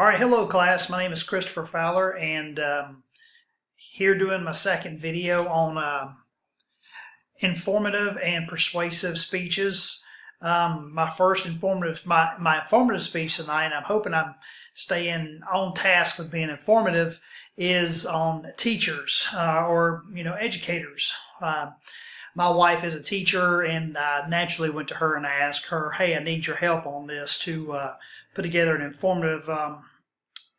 All right, hello class. My name is Christopher Fowler, and here doing my second video on informative and persuasive speeches. My informative speech tonight, and I'm hoping I'm staying on task with being informative, is on teachers or educators. My wife is a teacher, and I naturally went to her and asked her, "Hey, I need your help on this to put together an informative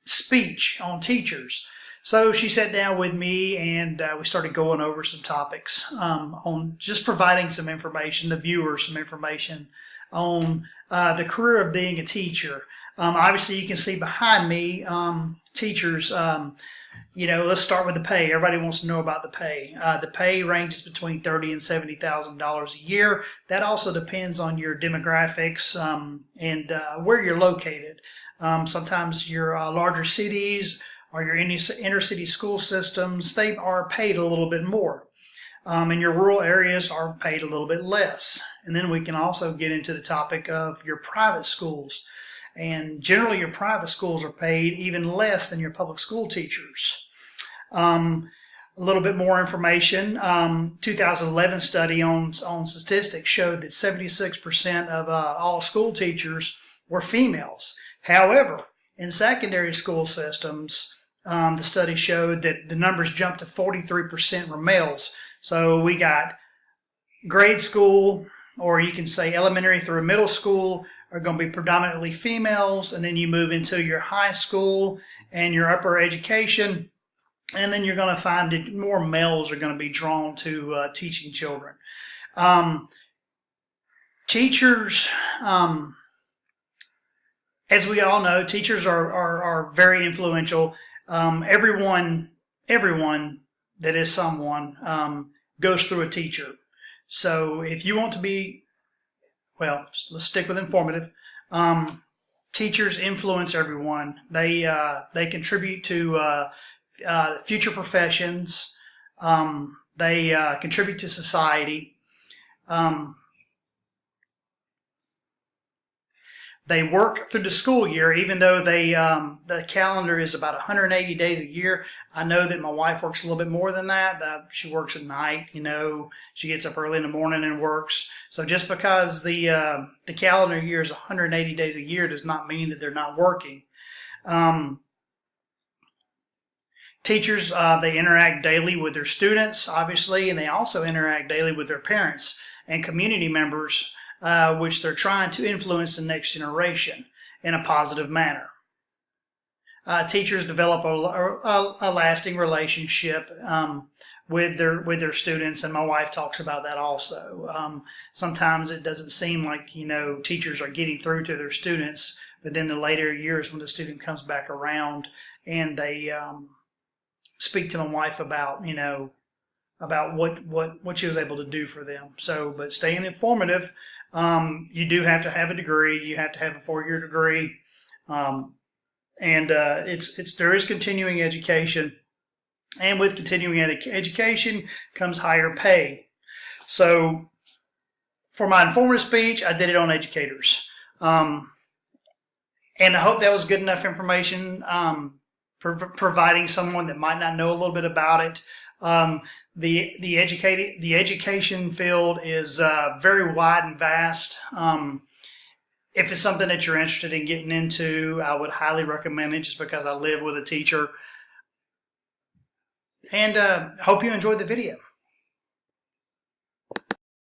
speech on teachers." So she sat down with me and we started going over some topics on just providing some information, the viewers some information on the career of being a teacher. Obviously, you can see behind me teachers. Let's start with the pay. Everybody wants to know about the pay. The pay ranges between $30,000 and $70,000 a year. That also depends on your demographics and where you're located. Sometimes your larger cities or your inner city school systems, they are paid a little bit more. And your rural areas are paid a little bit less. And then we can also get into the topic of your private schools. And generally your private schools are paid even less than your public school teachers. A little bit more information. 2011 study on statistics showed that 76% of all school teachers were females. However, in secondary school systems, the study showed that the numbers jumped to 43% were males. So we got grade school, or you can say elementary through middle school, are going to be predominantly females, and then you move into your high school and your upper education, and then you're going to find that more males are going to be drawn to teaching children. Teachers, as we all know, teachers are very influential. Everyone that is someone goes through a teacher. So if you want to be, well, let's stick with informative. Teachers influence everyone. They contribute to future professions. They contribute to society. They work through the school year, even though the calendar is about 180 days a year. I know that my wife works a little bit more than that. She works at night. She gets up early in the morning and works. So just because the calendar year is 180 days a year does not mean that they're not working. Teachers, they interact daily with their students, obviously, and they also interact daily with their parents and community members, which they're trying to influence the next generation in a positive manner. Teachers develop a lasting relationship with their students, and my wife talks about that also. Sometimes it doesn't seem like teachers are getting through to their students, but then the later years when the student comes back around and they speak to my wife about what she was able to do for them. So, but staying informative. You do have to have a degree. You have to have a 4-year degree, and there is continuing education, and with continuing education comes higher pay. So, for my informative speech, I did it on educators, and I hope that was good enough information, providing someone that might not know a little bit about it. The education field is very wide and vast. If it's something that you're interested in getting into, I would highly recommend it, just because I live with a teacher. And hope you enjoyed the video.